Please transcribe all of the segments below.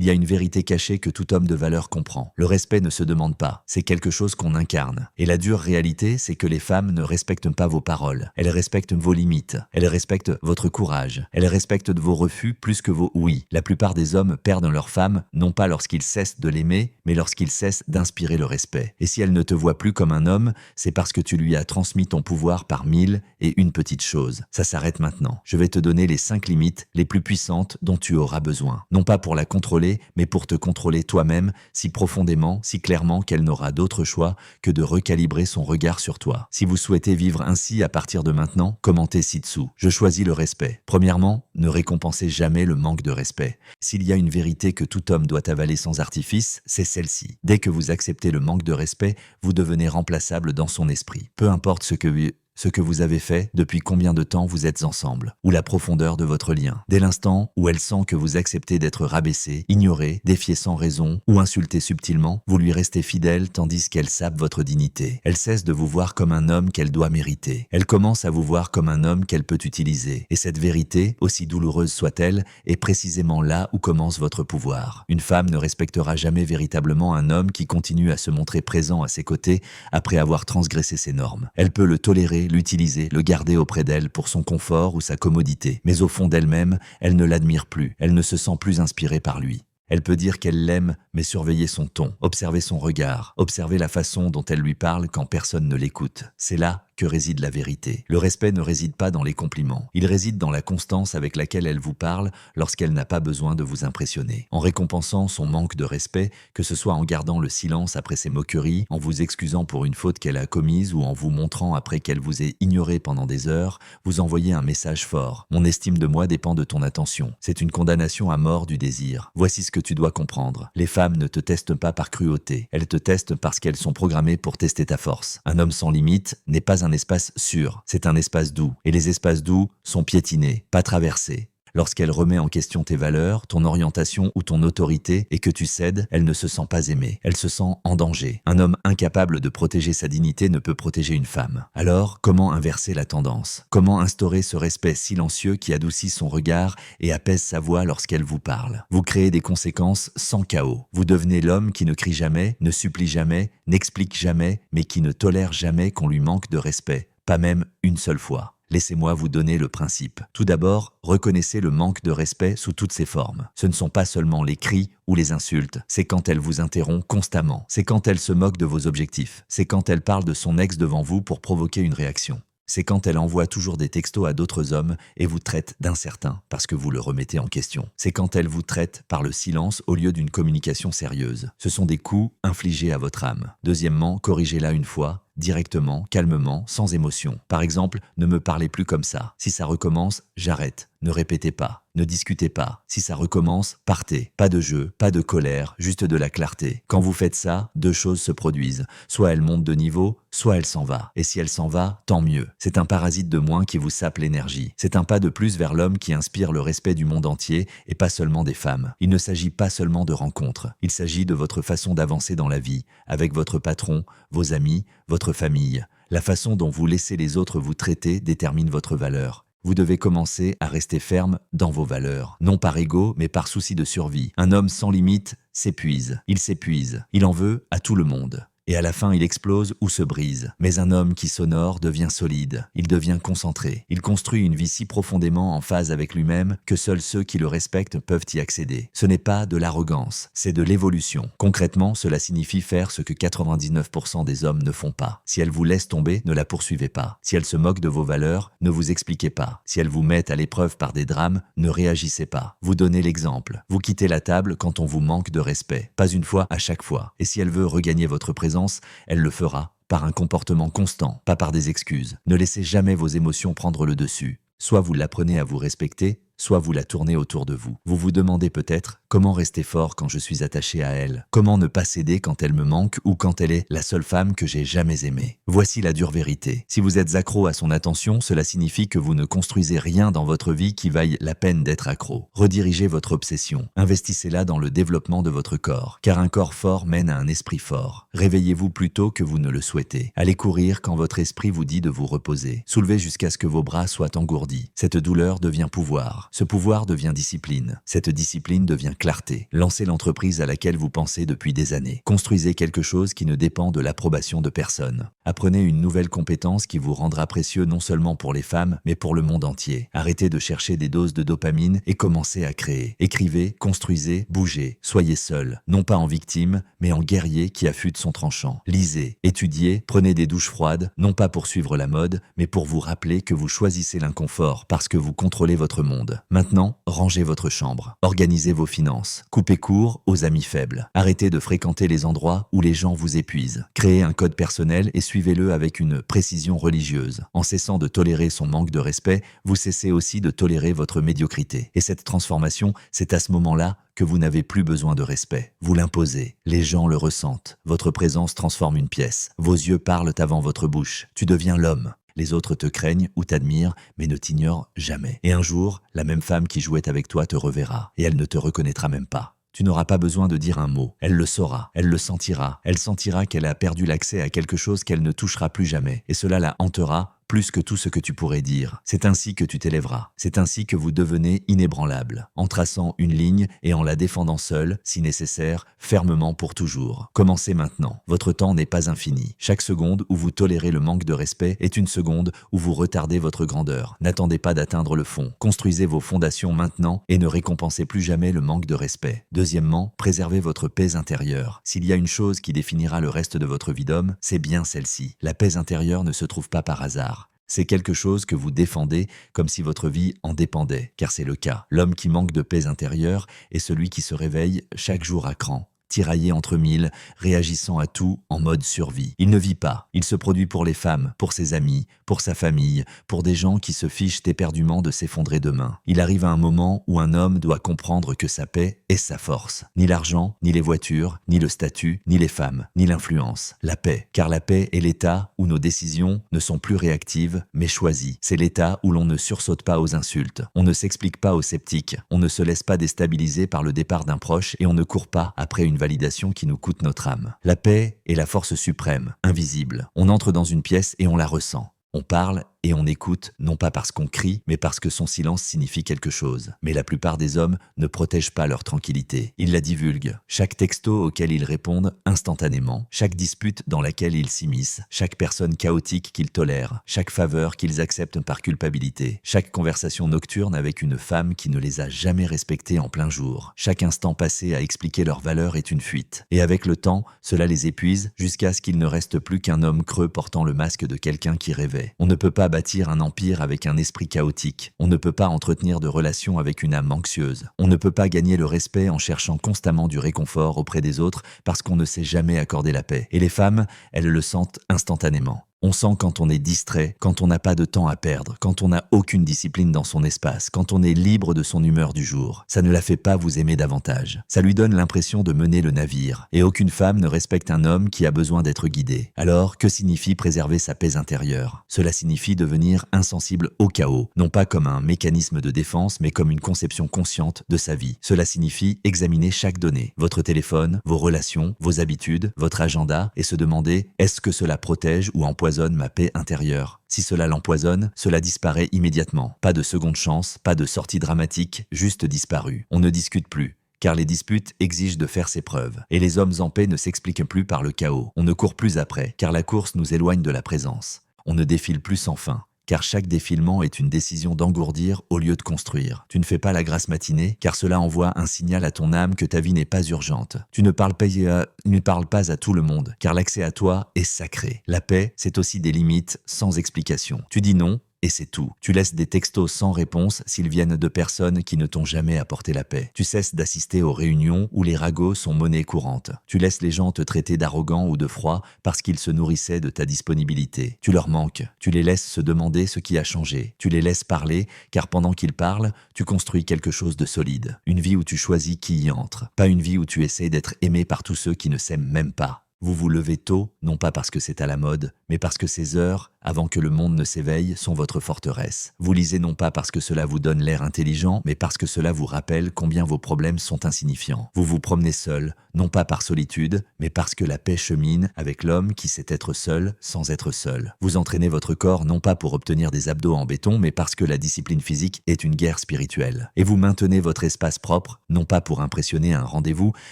Il y a une vérité cachée que tout homme de valeur comprend. Le respect ne se demande pas, c'est quelque chose qu'on incarne. Et la dure réalité, c'est que les femmes ne respectent pas vos paroles. Elles respectent vos limites. Elles respectent votre courage. Elles respectent vos refus plus que vos oui. La plupart des hommes perdent leur femme, non pas lorsqu'ils cessent de l'aimer, mais lorsqu'ils cessent d'inspirer le respect. Et si elle ne te voit plus comme un homme, c'est parce que tu lui as transmis ton pouvoir par 1000 et une petite chose. Ça s'arrête maintenant. Je vais te donner les 5 limites les plus puissantes dont tu auras besoin. Non pas pour la contrôler, mais pour te contrôler toi-même si profondément, si clairement qu'elle n'aura d'autre choix que de recalibrer son regard sur toi. Si vous souhaitez vivre ainsi à partir de maintenant, commentez ci-dessous. Je choisis le respect. Premièrement, ne récompensez jamais le manque de respect. S'il y a une vérité que tout homme doit avaler sans artifice, c'est celle-ci. Dès que vous acceptez le manque de respect, vous devenez remplaçable dans son esprit. Peu importe ce que vous avez fait, depuis combien de temps vous êtes ensemble, ou la profondeur de votre lien. Dès l'instant où elle sent que vous acceptez d'être rabaissé, ignoré, défié sans raison ou insulté subtilement, vous lui restez fidèle tandis qu'elle sape votre dignité. Elle cesse de vous voir comme un homme qu'elle doit mériter. Elle commence à vous voir comme un homme qu'elle peut utiliser. Et cette vérité, aussi douloureuse soit-elle, est précisément là où commence votre pouvoir. Une femme ne respectera jamais véritablement un homme qui continue à se montrer présent à ses côtés après avoir transgressé ses normes. Elle peut le tolérer, l'utiliser, le garder auprès d'elle pour son confort ou sa commodité. Mais au fond d'elle-même, elle ne l'admire plus, elle ne se sent plus inspirée par lui. Elle peut dire qu'elle l'aime, mais surveiller son ton, observer son regard, observer la façon dont elle lui parle quand personne ne l'écoute. C'est là que réside la vérité. Le respect ne réside pas dans les compliments. Il réside dans la constance avec laquelle elle vous parle lorsqu'elle n'a pas besoin de vous impressionner. En récompensant son manque de respect, que ce soit en gardant le silence après ses moqueries, en vous excusant pour une faute qu'elle a commise ou en vous montrant après qu'elle vous ait ignoré pendant des heures, vous envoyez un message fort. Mon estime de moi dépend de ton attention. C'est une condamnation à mort du désir. Voici ce que tu dois comprendre. Les femmes ne te testent pas par cruauté. Elles te testent parce qu'elles sont programmées pour tester ta force. Un homme sans limite n'est pas un espace sûr, c'est un espace doux. Et les espaces doux sont piétinés, pas traversés. Lorsqu'elle remet en question tes valeurs, ton orientation ou ton autorité et que tu cèdes, elle ne se sent pas aimée. Elle se sent en danger. Un homme incapable de protéger sa dignité ne peut protéger une femme. Alors, comment inverser la tendance? Comment instaurer ce respect silencieux qui adoucit son regard et apaise sa voix lorsqu'elle vous parle? Vous créez des conséquences sans chaos. Vous devenez l'homme qui ne crie jamais, ne supplie jamais, n'explique jamais, mais qui ne tolère jamais qu'on lui manque de respect. Pas même une seule fois. Laissez-moi vous donner le principe. Tout d'abord, reconnaissez le manque de respect sous toutes ses formes. Ce ne sont pas seulement les cris ou les insultes, c'est quand elle vous interrompt constamment. C'est quand elle se moque de vos objectifs. C'est quand elle parle de son ex devant vous pour provoquer une réaction. C'est quand elle envoie toujours des textos à d'autres hommes et vous traite d'incertain parce que vous le remettez en question. C'est quand elle vous traite par le silence au lieu d'une communication sérieuse. Ce sont des coups infligés à votre âme. Deuxièmement, corrigez-la une fois, directement, calmement, sans émotion. Par exemple, ne me parlez plus comme ça. Si ça recommence, j'arrête. Ne répétez pas. Ne discutez pas. Si ça recommence, partez. Pas de jeu, pas de colère, juste de la clarté. Quand vous faites ça, 2 choses se produisent. Soit elle monte de niveau, soit elle s'en va. Et si elle s'en va, tant mieux. C'est un parasite de moins qui vous sape l'énergie. C'est un pas de plus vers l'homme qui inspire le respect du monde entier et pas seulement des femmes. Il ne s'agit pas seulement de rencontres. Il s'agit de votre façon d'avancer dans la vie, avec votre patron, vos amis, votre famille. La façon dont vous laissez les autres vous traiter détermine votre valeur. Vous devez commencer à rester ferme dans vos valeurs. Non par ego, mais par souci de survie. Un homme sans limite s'épuise. Il s'épuise. Il en veut à tout le monde. Et à la fin, il explose ou se brise. Mais un homme qui s'honore devient solide. Il devient concentré. Il construit une vie si profondément en phase avec lui-même que seuls ceux qui le respectent peuvent y accéder. Ce n'est pas de l'arrogance, c'est de l'évolution. Concrètement, cela signifie faire ce que 99% des hommes ne font pas. Si elle vous laisse tomber, ne la poursuivez pas. Si elle se moque de vos valeurs, ne vous expliquez pas. Si elle vous met à l'épreuve par des drames, ne réagissez pas. Vous donnez l'exemple. Vous quittez la table quand on vous manque de respect. Pas une fois, à chaque fois. Et si elle veut regagner votre présence, elle le fera, par un comportement constant, pas par des excuses. Ne laissez jamais vos émotions prendre le dessus. Soit vous l'apprenez à vous respecter, soit vous la tournez autour de vous. Vous vous demandez peut-être comment rester fort quand je suis attaché à elle, comment ne pas céder quand elle me manque ou quand elle est la seule femme que j'ai jamais aimée. Voici la dure vérité. Si vous êtes accro à son attention, cela signifie que vous ne construisez rien dans votre vie qui vaille la peine d'être accro. Redirigez votre obsession. Investissez-la dans le développement de votre corps, car un corps fort mène à un esprit fort. Réveillez-vous plus tôt que vous ne le souhaitez. Allez courir quand votre esprit vous dit de vous reposer. Soulevez jusqu'à ce que vos bras soient engourdis. Cette douleur devient pouvoir. Ce pouvoir devient discipline. Cette discipline devient clarté. Lancez l'entreprise à laquelle vous pensez depuis des années. Construisez quelque chose qui ne dépend de l'approbation de personne. Apprenez une nouvelle compétence qui vous rendra précieux non seulement pour les femmes, mais pour le monde entier. Arrêtez de chercher des doses de dopamine et commencez à créer. Écrivez, construisez, bougez. Soyez seul, non pas en victime, mais en guerrier qui affûte son tranchant. Lisez, étudiez, prenez des douches froides, non pas pour suivre la mode, mais pour vous rappeler que vous choisissez l'inconfort parce que vous contrôlez votre monde. Maintenant, rangez votre chambre. Organisez vos finances. Coupez court aux amis faibles. Arrêtez de fréquenter les endroits où les gens vous épuisent. Créez un code personnel et suivez-le avec une précision religieuse. En cessant de tolérer son manque de respect, vous cessez aussi de tolérer votre médiocrité. Et cette transformation, c'est à ce moment-là que vous n'avez plus besoin de respect. Vous l'imposez. Les gens le ressentent. Votre présence transforme une pièce. Vos yeux parlent avant votre bouche. Tu deviens l'homme. Les autres te craignent ou t'admirent, mais ne t'ignorent jamais. Et un jour, la même femme qui jouait avec toi te reverra, et elle ne te reconnaîtra même pas. Tu n'auras pas besoin de dire un mot. Elle le saura, elle le sentira. Elle sentira qu'elle a perdu l'accès à quelque chose qu'elle ne touchera plus jamais. Et cela la hantera plus que tout ce que tu pourrais dire. C'est ainsi que tu t'élèveras. C'est ainsi que vous devenez inébranlable, en traçant une ligne et en la défendant seul, si nécessaire, fermement pour toujours. Commencez maintenant. Votre temps n'est pas infini. Chaque seconde où vous tolérez le manque de respect est une seconde où vous retardez votre grandeur. N'attendez pas d'atteindre le fond. Construisez vos fondations maintenant et ne récompensez plus jamais le manque de respect. Deuxièmement, préservez votre paix intérieure. S'il y a une chose qui définira le reste de votre vie d'homme, c'est bien celle-ci. La paix intérieure ne se trouve pas par hasard. C'est quelque chose que vous défendez comme si votre vie en dépendait, car c'est le cas. L'homme qui manque de paix intérieure est celui qui se réveille chaque jour à cran, tiraillé entre mille, réagissant à tout en mode survie. Il ne vit pas, il se produit pour les femmes, pour ses amis, pour sa famille, pour des gens qui se fichent éperdument de s'effondrer demain. Il arrive à un moment où un homme doit comprendre que sa paix est sa force. Ni l'argent, ni les voitures, ni le statut, ni les femmes, ni l'influence. La paix, car la paix est l'état où nos décisions ne sont plus réactives, mais choisies. C'est l'état où l'on ne sursaute pas aux insultes, on ne s'explique pas aux sceptiques, on ne se laisse pas déstabiliser par le départ d'un proche et on ne court pas après une validation qui nous coûte notre âme. La paix est la force suprême, invisible. On entre dans une pièce et on la ressent. On parle et on écoute, non pas parce qu'on crie, mais parce que son silence signifie quelque chose. Mais la plupart des hommes ne protègent pas leur tranquillité. Ils la divulguent. Chaque texto auquel ils répondent instantanément, chaque dispute dans laquelle ils s'immiscent, chaque personne chaotique qu'ils tolèrent, chaque faveur qu'ils acceptent par culpabilité, chaque conversation nocturne avec une femme qui ne les a jamais respectés en plein jour, chaque instant passé à expliquer leur valeur est une fuite. Et avec le temps, cela les épuise jusqu'à ce qu'il ne reste plus qu'un homme creux portant le masque de quelqu'un qui rêvait. On ne peut pas bâtir un empire avec un esprit chaotique. On ne peut pas entretenir de relations avec une âme anxieuse. On ne peut pas gagner le respect en cherchant constamment du réconfort auprès des autres parce qu'on ne sait jamais accorder la paix. Et les femmes, elles le sentent instantanément. On sent quand on est distrait, quand on n'a pas de temps à perdre, quand on n'a aucune discipline dans son espace, quand on est libre de son humeur du jour. Ça ne la fait pas vous aimer davantage. Ça lui donne l'impression de mener le navire. Et aucune femme ne respecte un homme qui a besoin d'être guidé. Alors, que signifie préserver sa paix intérieure? Cela signifie devenir insensible au chaos, non pas comme un mécanisme de défense, mais comme une conception consciente de sa vie. Cela signifie examiner chaque donnée, votre téléphone, vos relations, vos habitudes, votre agenda, et se demander est-ce que cela protège ou empoisonne ma paix intérieure. Si cela l'empoisonne, cela disparaît immédiatement. Pas de seconde chance, pas de sortie dramatique, juste disparu. On ne discute plus. Car les disputes exigent de faire ses preuves. Et les hommes en paix ne s'expliquent plus par le chaos. On ne court plus après, car la course nous éloigne de la présence. On ne défile plus sans fin. Car chaque défilement est une décision d'engourdir au lieu de construire. Tu ne fais pas la grasse matinée, car cela envoie un signal à ton âme que ta vie n'est pas urgente. Tu ne parles pas à tout le monde, car l'accès à toi est sacré. La paix, c'est aussi des limites sans explication. Tu dis non, et c'est tout. Tu laisses des textos sans réponse s'ils viennent de personnes qui ne t'ont jamais apporté la paix. Tu cesses d'assister aux réunions où les ragots sont monnaie courante. Tu laisses les gens te traiter d'arrogant ou de froid parce qu'ils se nourrissaient de ta disponibilité. Tu leur manques. Tu les laisses se demander ce qui a changé. Tu les laisses parler, car pendant qu'ils parlent, tu construis quelque chose de solide. Une vie où tu choisis qui y entre. Pas une vie où tu essaies d'être aimé par tous ceux qui ne s'aiment même pas. Vous vous levez tôt, non pas parce que c'est à la mode, mais parce que ces heures, avant que le monde ne s'éveille, sont votre forteresse. Vous lisez non pas parce que cela vous donne l'air intelligent, mais parce que cela vous rappelle combien vos problèmes sont insignifiants. Vous vous promenez seul, non pas par solitude, mais parce que la paix chemine avec l'homme qui sait être seul sans être seul. Vous entraînez votre corps non pas pour obtenir des abdos en béton, mais parce que la discipline physique est une guerre spirituelle. Et vous maintenez votre espace propre, non pas pour impressionner un rendez-vous,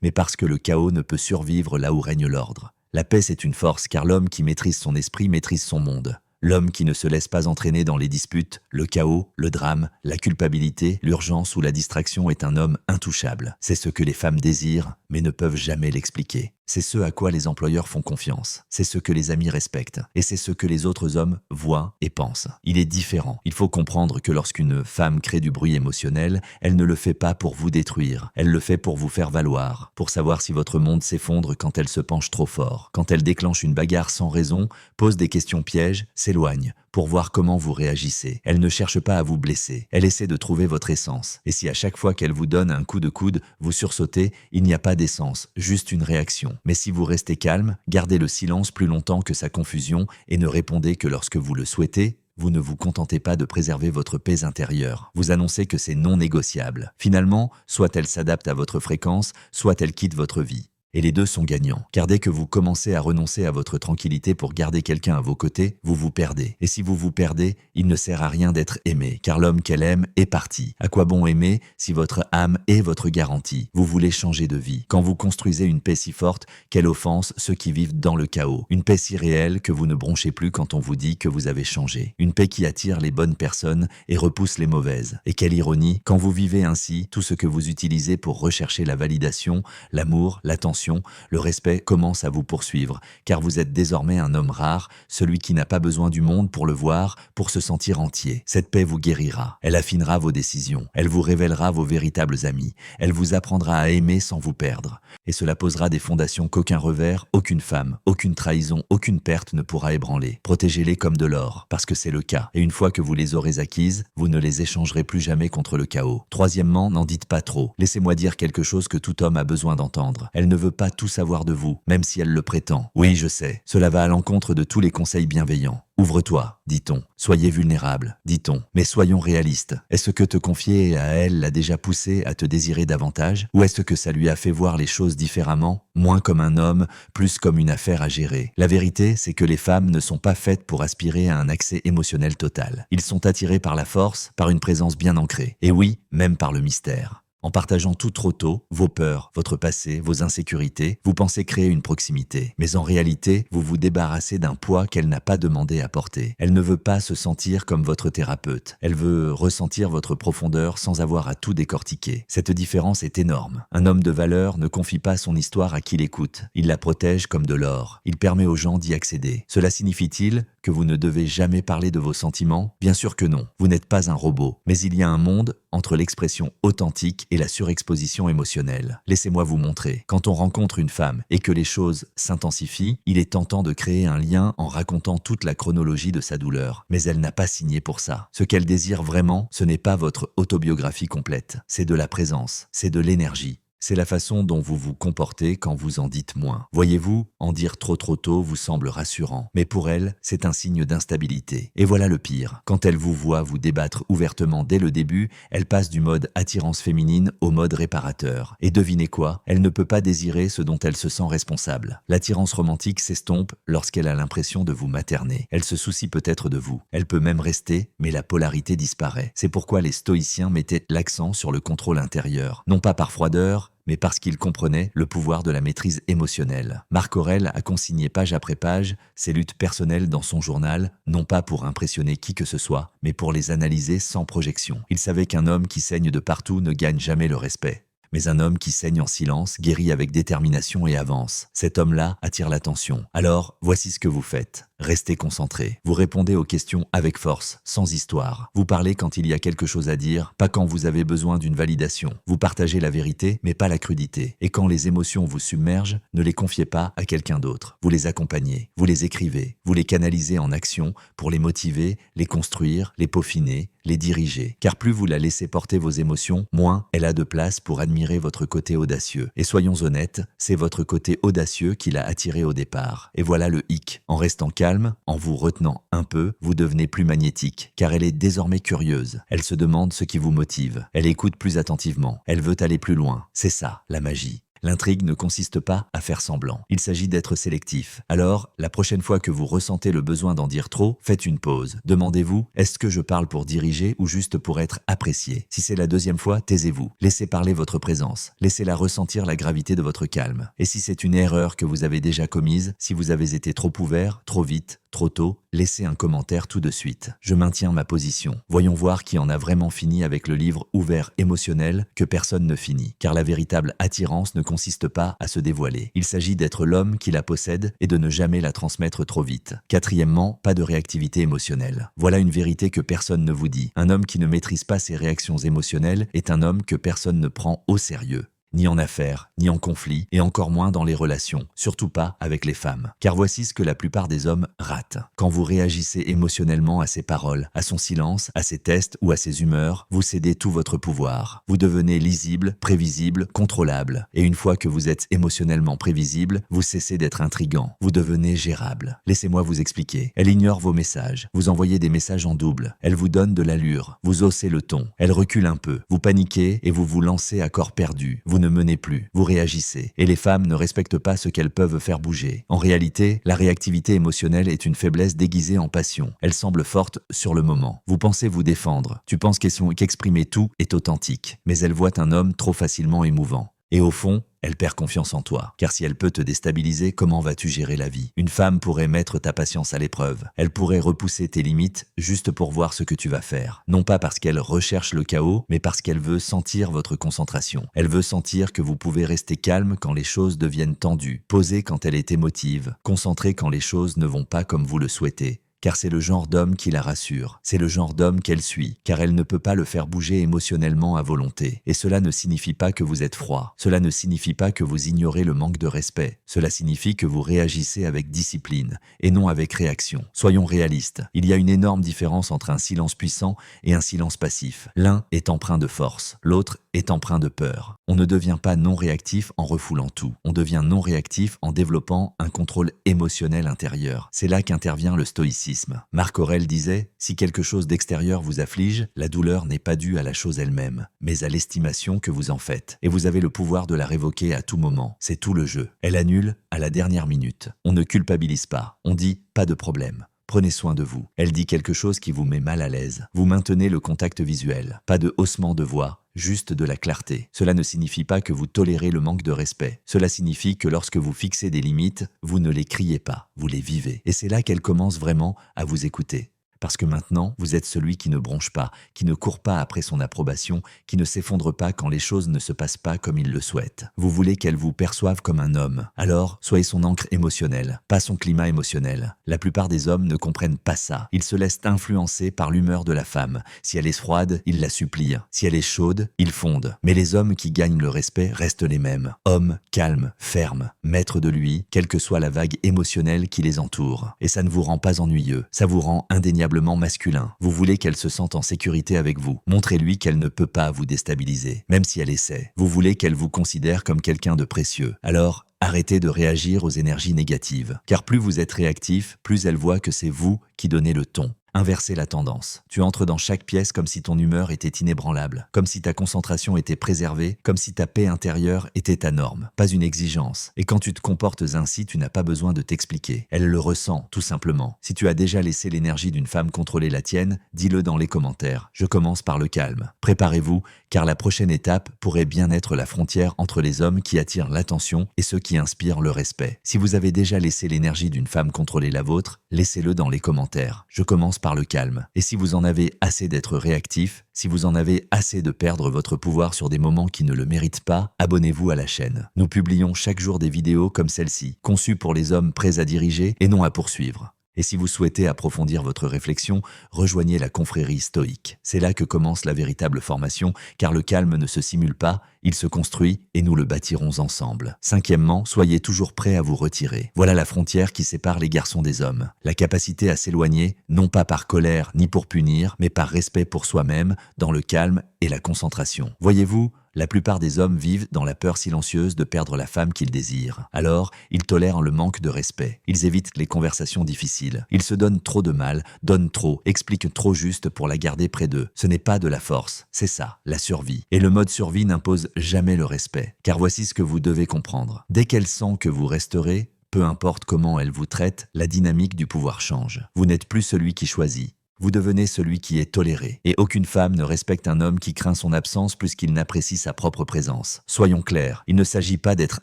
mais parce que le chaos ne peut survivre là où règne l'ordre. La paix, c'est une force, car l'homme qui maîtrise son esprit maîtrise son monde. L'homme qui ne se laisse pas entraîner dans les disputes, le chaos, le drame, la culpabilité, l'urgence ou la distraction est un homme intouchable. C'est ce que les femmes désirent, mais ne peuvent jamais l'expliquer. C'est ce à quoi les employeurs font confiance. C'est ce que les amis respectent. Et c'est ce que les autres hommes voient et pensent. Il est différent. Il faut comprendre que lorsqu'une femme crée du bruit émotionnel, elle ne le fait pas pour vous détruire. Elle le fait pour vous faire valoir, pour savoir si votre monde s'effondre quand elle se penche trop fort. Quand elle déclenche une bagarre sans raison, pose des questions pièges, s'éloigne, pour voir comment vous réagissez. Elle ne cherche pas à vous blesser. Elle essaie de trouver votre essence. Et si à chaque fois qu'elle vous donne un coup de coude, vous sursautez, il n'y a pas d'essence, juste une réaction. Mais si vous restez calme, gardez le silence plus longtemps que sa confusion et ne répondez que lorsque vous le souhaitez, vous ne vous contentez pas de préserver votre paix intérieure. Vous annoncez que c'est non négociable. Finalement, soit elle s'adapte à votre fréquence, soit elle quitte votre vie. Et les deux sont gagnants, car dès que vous commencez à renoncer à votre tranquillité pour garder quelqu'un à vos côtés, vous vous perdez. Et si vous vous perdez, il ne sert à rien d'être aimé, car l'homme qu'elle aime est parti. À quoi bon aimer si votre âme est votre garantie? Vous voulez changer de vie. Quand vous construisez une paix si forte qu'elle offense ceux qui vivent dans le chaos. Une paix si réelle que vous ne bronchez plus quand on vous dit que vous avez changé. Une paix qui attire les bonnes personnes et repousse les mauvaises. Et quelle ironie, quand vous vivez ainsi, tout ce que vous utilisez pour rechercher la validation, l'amour, l'attention, le respect commence à vous poursuivre, car vous êtes désormais un homme rare, celui qui n'a pas besoin du monde pour le voir, pour se sentir entier. Cette paix vous guérira, elle affinera vos décisions, elle vous révélera vos véritables amis, elle vous apprendra à aimer sans vous perdre. Et cela posera des fondations qu'aucun revers, aucune femme, aucune trahison, aucune perte ne pourra ébranler. Protégez-les comme de l'or, parce que c'est le cas. Et une fois que vous les aurez acquises, vous ne les échangerez plus jamais contre le chaos. Troisièmement, n'en dites pas trop. Laissez-moi dire quelque chose que tout homme a besoin d'entendre. Elle ne veut pas tout savoir de vous, même si elle le prétend. Oui, je sais, cela va à l'encontre de tous les conseils bienveillants. Ouvre-toi, dit-on. Soyez vulnérable, dit-on. Mais soyons réalistes. Est-ce que te confier à elle l'a déjà poussé à te désirer davantage? Ou est-ce que ça lui a fait voir les choses différemment? Moins comme un homme, plus comme une affaire à gérer. La vérité, c'est que les femmes ne sont pas faites pour aspirer à un accès émotionnel total. Ils sont attirés par la force, par une présence bien ancrée. Et oui, même par le mystère. En partageant tout trop tôt, vos peurs, votre passé, vos insécurités, vous pensez créer une proximité. Mais en réalité, vous vous débarrassez d'un poids qu'elle n'a pas demandé à porter. Elle ne veut pas se sentir comme votre thérapeute. Elle veut ressentir votre profondeur sans avoir à tout décortiquer. Cette différence est énorme. Un homme de valeur ne confie pas son histoire à qui l'écoute. Il la protège comme de l'or. Il permet aux gens d'y accéder. Cela signifie-t-il que vous ne devez jamais parler de vos sentiments? Bien sûr que non. Vous n'êtes pas un robot. Mais il y a un monde entre l'expression authentique et la surexposition émotionnelle. Laissez-moi vous montrer. Quand on rencontre une femme et que les choses s'intensifient, il est tentant de créer un lien en racontant toute la chronologie de sa douleur. Mais elle n'a pas signé pour ça. Ce qu'elle désire vraiment, ce n'est pas votre autobiographie complète. C'est de la présence, c'est de l'énergie. C'est la façon dont vous vous comportez quand vous en dites moins. Voyez-vous, en dire trop tôt vous semble rassurant. Mais pour elle, c'est un signe d'instabilité. Et voilà le pire. Quand elle vous voit vous débattre ouvertement dès le début, elle passe du mode attirance féminine au mode réparateur. Et devinez quoi? Elle ne peut pas désirer ce dont elle se sent responsable. L'attirance romantique s'estompe lorsqu'elle a l'impression de vous materner. Elle se soucie peut-être de vous. Elle peut même rester, mais la polarité disparaît. C'est pourquoi les stoïciens mettaient l'accent sur le contrôle intérieur. Non pas par froideur, mais parce qu'il comprenait le pouvoir de la maîtrise émotionnelle. Marc Aurèle a consigné page après page ses luttes personnelles dans son journal, non pas pour impressionner qui que ce soit, mais pour les analyser sans projection. Il savait qu'un homme qui saigne de partout ne gagne jamais le respect. Mais un homme qui saigne en silence guérit avec détermination et avance. Cet homme-là attire l'attention. Alors, voici ce que vous faites. Restez concentré. Vous répondez aux questions avec force, sans histoire. Vous parlez quand il y a quelque chose à dire, pas quand vous avez besoin d'une validation. Vous partagez la vérité, mais pas la crudité. Et quand les émotions vous submergent, ne les confiez pas à quelqu'un d'autre. Vous les accompagnez, vous les écrivez, vous les canalisez en action pour les motiver, les construire, les peaufiner, les diriger. Car plus vous la laissez porter vos émotions, moins elle a de place pour admirer votre côté audacieux. Et soyons honnêtes, c'est votre côté audacieux qui l'a attiré au départ. Et voilà le hic. En restant calme, en vous retenant un peu, vous devenez plus magnétique, car elle est désormais curieuse. Elle se demande ce qui vous motive. Elle écoute plus attentivement. Elle veut aller plus loin. C'est ça, la magie. L'intrigue ne consiste pas à faire semblant. Il s'agit d'être sélectif. Alors, la prochaine fois que vous ressentez le besoin d'en dire trop, faites une pause. Demandez-vous, est-ce que je parle pour diriger ou juste pour être apprécié? Si c'est la deuxième fois, taisez-vous. Laissez parler votre présence. Laissez-la ressentir la gravité de votre calme. Et si c'est une erreur que vous avez déjà commise, si vous avez été trop ouvert, trop vite, trop tôt, laissez un commentaire tout de suite. Je maintiens ma position. Voyons voir qui en a vraiment fini avec le livre ouvert émotionnel que personne ne finit. Car la véritable attirance ne consiste pas à se dévoiler. Il s'agit d'être l'homme qui la possède et de ne jamais la transmettre trop vite. Quatrièmement, pas de réactivité émotionnelle. Voilà une vérité que personne ne vous dit. Un homme qui ne maîtrise pas ses réactions émotionnelles est un homme que personne ne prend au sérieux. Ni en affaires, ni en conflit, et encore moins dans les relations, surtout pas avec les femmes. Car voici ce que la plupart des hommes ratent. Quand vous réagissez émotionnellement à ses paroles, à son silence, à ses tests ou à ses humeurs, vous cédez tout votre pouvoir. Vous devenez lisible, prévisible, contrôlable. Et une fois que vous êtes émotionnellement prévisible, vous cessez d'être intriguant. Vous devenez gérable. Laissez-moi vous expliquer. Elle ignore vos messages. Vous envoyez des messages en double. Elle vous donne de l'allure. Vous haussez le ton. Elle recule un peu. Vous paniquez et vous vous lancez à corps perdu. Vous ne menez plus, vous réagissez. Et les femmes ne respectent pas ce qu'elles peuvent faire bouger. En réalité, la réactivité émotionnelle est une faiblesse déguisée en passion. Elle semble forte sur le moment. Vous pensez vous défendre. Tu penses qu'exprimer tout est authentique. Mais elle voit un homme trop facilement émouvant. Et au fond, elle perd confiance en toi. Car si elle peut te déstabiliser, comment vas-tu gérer la vie? Une femme pourrait mettre ta patience à l'épreuve. Elle pourrait repousser tes limites juste pour voir ce que tu vas faire. Non pas parce qu'elle recherche le chaos, mais parce qu'elle veut sentir votre concentration. Elle veut sentir que vous pouvez rester calme quand les choses deviennent tendues, posé quand elle est émotive, concentré quand les choses ne vont pas comme vous le souhaitez. Car c'est le genre d'homme qui la rassure, c'est le genre d'homme qu'elle suit, car elle ne peut pas le faire bouger émotionnellement à volonté. Et cela ne signifie pas que vous êtes froid, cela ne signifie pas que vous ignorez le manque de respect, cela signifie que vous réagissez avec discipline, et non avec réaction. Soyons réalistes, il y a une énorme différence entre un silence puissant et un silence passif. L'un est empreint de force, l'autre est empreint de peur. On ne devient pas non réactif en refoulant tout, on devient non réactif en développant un contrôle émotionnel intérieur. C'est là qu'intervient le stoïcisme. Marc Aurèle disait « Si quelque chose d'extérieur vous afflige, la douleur n'est pas due à la chose elle-même, mais à l'estimation que vous en faites. Et vous avez le pouvoir de la révoquer à tout moment. C'est tout le jeu. Elle annule à la dernière minute. On ne culpabilise pas. On dit « pas de problème ». Prenez soin de vous. Elle dit quelque chose qui vous met mal à l'aise. Vous maintenez le contact visuel. Pas de haussement de voix, juste de la clarté. Cela ne signifie pas que vous tolérez le manque de respect. Cela signifie que lorsque vous fixez des limites, vous ne les criez pas, vous les vivez. Et c'est là qu'elle commence vraiment à vous écouter. Parce que maintenant, vous êtes celui qui ne bronche pas, qui ne court pas après son approbation, qui ne s'effondre pas quand les choses ne se passent pas comme il le souhaite. Vous voulez qu'elle vous perçoive comme un homme. Alors, soyez son ancre émotionnelle, pas son climat émotionnel. La plupart des hommes ne comprennent pas ça. Ils se laissent influencer par l'humeur de la femme. Si elle est froide, ils la supplient. Si elle est chaude, ils fondent. Mais les hommes qui gagnent le respect restent les mêmes. Hommes, calmes, fermes, maîtres de lui, quelle que soit la vague émotionnelle qui les entoure. Et ça ne vous rend pas ennuyeux. Ça vous rend indéniablement masculin. Vous voulez qu'elle se sente en sécurité avec vous. Montrez-lui qu'elle ne peut pas vous déstabiliser, même si elle essaie. Vous voulez qu'elle vous considère comme quelqu'un de précieux. Alors, arrêtez de réagir aux énergies négatives. Car plus vous êtes réactif, plus elle voit que c'est vous qui donnez le ton. Inverser la tendance. Tu entres dans chaque pièce comme si ton humeur était inébranlable, comme si ta concentration était préservée, comme si ta paix intérieure était ta norme, pas une exigence. Et quand tu te comportes ainsi, tu n'as pas besoin de t'expliquer. Elle le ressent, tout simplement. Si tu as déjà laissé l'énergie d'une femme contrôler la tienne, dis-le dans les commentaires. Je commence par le calme. Préparez-vous, car la prochaine étape pourrait bien être la frontière entre les hommes qui attirent l'attention et ceux qui inspirent le respect. Si vous avez déjà laissé l'énergie d'une femme contrôler la vôtre, laissez-le dans les commentaires. Je commence par le calme. Et si vous en avez assez d'être réactif, si vous en avez assez de perdre votre pouvoir sur des moments qui ne le méritent pas, abonnez-vous à la chaîne. Nous publions chaque jour des vidéos comme celle-ci, conçues pour les hommes prêts à diriger et non à poursuivre. Et si vous souhaitez approfondir votre réflexion, rejoignez la confrérie stoïque. C'est là que commence la véritable formation, car le calme ne se simule pas, il se construit et nous le bâtirons ensemble. Cinquièmement, soyez toujours prêt à vous retirer. Voilà la frontière qui sépare les garçons des hommes. La capacité à s'éloigner, non pas par colère ni pour punir, mais par respect pour soi-même, dans le calme et la concentration. Voyez-vous, la plupart des hommes vivent dans la peur silencieuse de perdre la femme qu'ils désirent. Alors, ils tolèrent le manque de respect. Ils évitent les conversations difficiles. Ils se donnent trop de mal, donnent trop, expliquent trop juste pour la garder près d'eux. Ce n'est pas de la force, c'est ça, la survie. Et le mode survie n'impose jamais le respect. Car voici ce que vous devez comprendre. Dès qu'elle sent que vous resterez, peu importe comment elle vous traite, la dynamique du pouvoir change. Vous n'êtes plus celui qui choisit. Vous devenez celui qui est toléré. Et aucune femme ne respecte un homme qui craint son absence plus qu'il n'apprécie sa propre présence. Soyons clairs, il ne s'agit pas d'être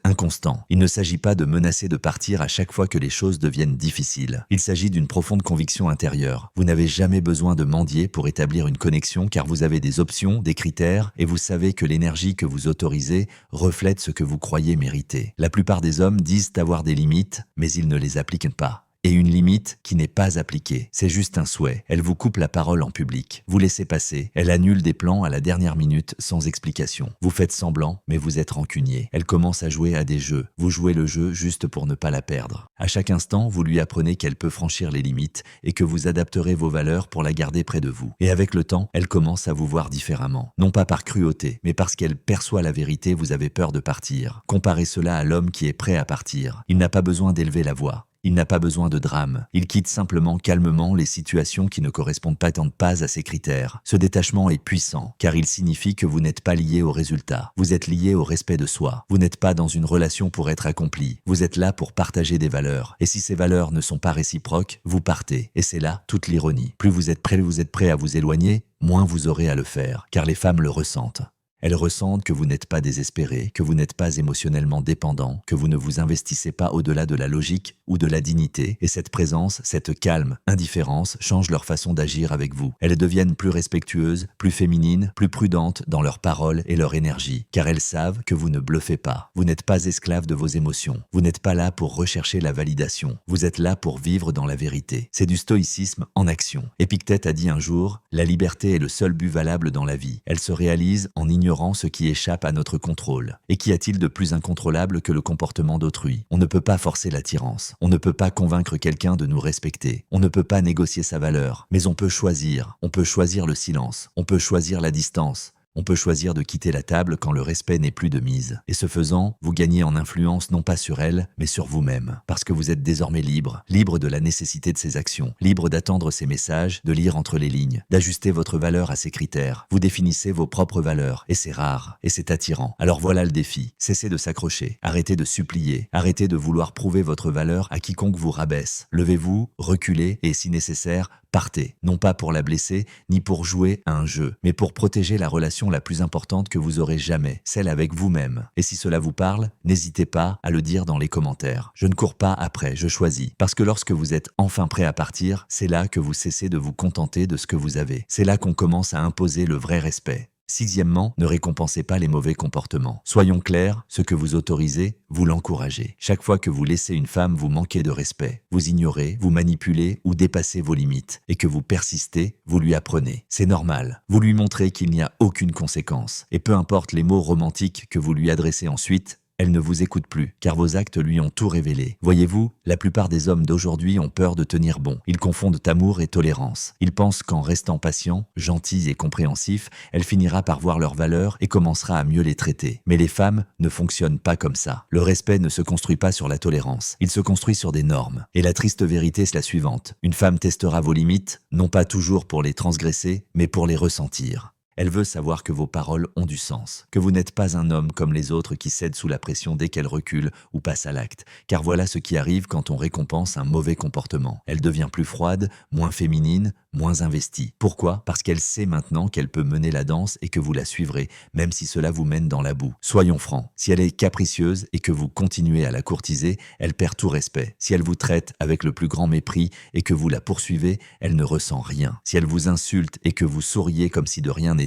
inconstant. Il ne s'agit pas de menacer de partir à chaque fois que les choses deviennent difficiles. Il s'agit d'une profonde conviction intérieure. Vous n'avez jamais besoin de mendier pour établir une connexion car vous avez des options, des critères et vous savez que l'énergie que vous autorisez reflète ce que vous croyez mériter. La plupart des hommes disent avoir des limites, mais ils ne les appliquent pas. Et une limite qui n'est pas appliquée. C'est juste un souhait. Elle vous coupe la parole en public. Vous laissez passer. Elle annule des plans à la dernière minute sans explication. Vous faites semblant, mais vous êtes rancunier. Elle commence à jouer à des jeux. Vous jouez le jeu juste pour ne pas la perdre. À chaque instant, vous lui apprenez qu'elle peut franchir les limites et que vous adapterez vos valeurs pour la garder près de vous. Et avec le temps, elle commence à vous voir différemment. Non pas par cruauté, mais parce qu'elle perçoit la vérité, vous avez peur de partir. Comparez cela à l'homme qui est prêt à partir. Il n'a pas besoin d'élever la voix. Il n'a pas besoin de drame. Il quitte simplement calmement les situations qui ne correspondent pas à ses critères. Ce détachement est puissant, car il signifie que vous n'êtes pas lié au résultat. Vous êtes lié au respect de soi. Vous n'êtes pas dans une relation pour être accompli. Vous êtes là pour partager des valeurs. Et si ces valeurs ne sont pas réciproques, vous partez. Et c'est là toute l'ironie. Plus vous êtes prêt à vous éloigner, moins vous aurez à le faire, car les femmes le ressentent. Elles ressentent que vous n'êtes pas désespéré, que vous n'êtes pas émotionnellement dépendant, que vous ne vous investissez pas au-delà de la logique ou de la dignité. Et cette présence, cette calme indifférence change leur façon d'agir avec vous. Elles deviennent plus respectueuses, plus féminines, plus prudentes dans leurs paroles et leur énergie, car elles savent que vous ne bluffez pas. Vous n'êtes pas esclave de vos émotions. Vous n'êtes pas là pour rechercher la validation. Vous êtes là pour vivre dans la vérité. C'est du stoïcisme en action. Épictète a dit un jour, « La liberté est le seul but valable dans la vie. Elle se réalise en ignorant ce qui échappe à notre contrôle. Et qu'y a-t-il de plus incontrôlable que le comportement d'autrui? On ne peut pas forcer l'attirance. On ne peut pas convaincre quelqu'un de nous respecter. On ne peut pas négocier sa valeur. Mais on peut choisir. On peut choisir le silence. On peut choisir la distance. On peut choisir de quitter la table quand le respect n'est plus de mise. Et ce faisant, vous gagnez en influence non pas sur elle, mais sur vous-même. Parce que vous êtes désormais libre. Libre de la nécessité de ses actions. Libre d'attendre ses messages, de lire entre les lignes, d'ajuster votre valeur à ses critères. Vous définissez vos propres valeurs. Et c'est rare. Et c'est attirant. Alors voilà le défi. Cessez de s'accrocher. Arrêtez de supplier. Arrêtez de vouloir prouver votre valeur à quiconque vous rabaisse. Levez-vous, reculez et si nécessaire, partez, non pas pour la blesser, ni pour jouer à un jeu, mais pour protéger la relation la plus importante que vous aurez jamais, celle avec vous-même. Et si cela vous parle, n'hésitez pas à le dire dans les commentaires. Je ne cours pas après, je choisis. Parce que lorsque vous êtes enfin prêt à partir, c'est là que vous cessez de vous contenter de ce que vous avez. C'est là qu'on commence à imposer le vrai respect. Sixièmement, ne récompensez pas les mauvais comportements. Soyons clairs, ce que vous autorisez, vous l'encouragez. Chaque fois que vous laissez une femme vous manquer de respect, vous ignorez, vous manipulez ou dépassez vos limites, et que vous persistez, vous lui apprenez. C'est normal. Vous lui montrez qu'il n'y a aucune conséquence. Et peu importe les mots romantiques que vous lui adressez ensuite, elle ne vous écoute plus, car vos actes lui ont tout révélé. Voyez-vous, la plupart des hommes d'aujourd'hui ont peur de tenir bon. Ils confondent amour et tolérance. Ils pensent qu'en restant patient, gentil et compréhensif, elle finira par voir leurs valeurs et commencera à mieux les traiter. Mais les femmes ne fonctionnent pas comme ça. Le respect ne se construit pas sur la tolérance. Il se construit sur des normes. Et la triste vérité, c'est la suivante. Une femme testera vos limites, non pas toujours pour les transgresser, mais pour les ressentir. Elle veut savoir que vos paroles ont du sens, que vous n'êtes pas un homme comme les autres qui cèdent sous la pression dès qu'elle recule ou passe à l'acte, car voilà ce qui arrive quand on récompense un mauvais comportement. Elle devient plus froide, moins féminine, moins investie. Pourquoi? Parce qu'elle sait maintenant qu'elle peut mener la danse et que vous la suivrez, même si cela vous mène dans la boue. Soyons francs, si elle est capricieuse et que vous continuez à la courtiser, elle perd tout respect. Si elle vous traite avec le plus grand mépris et que vous la poursuivez, elle ne ressent rien. Si elle vous insulte et que vous souriez comme si de rien n'était,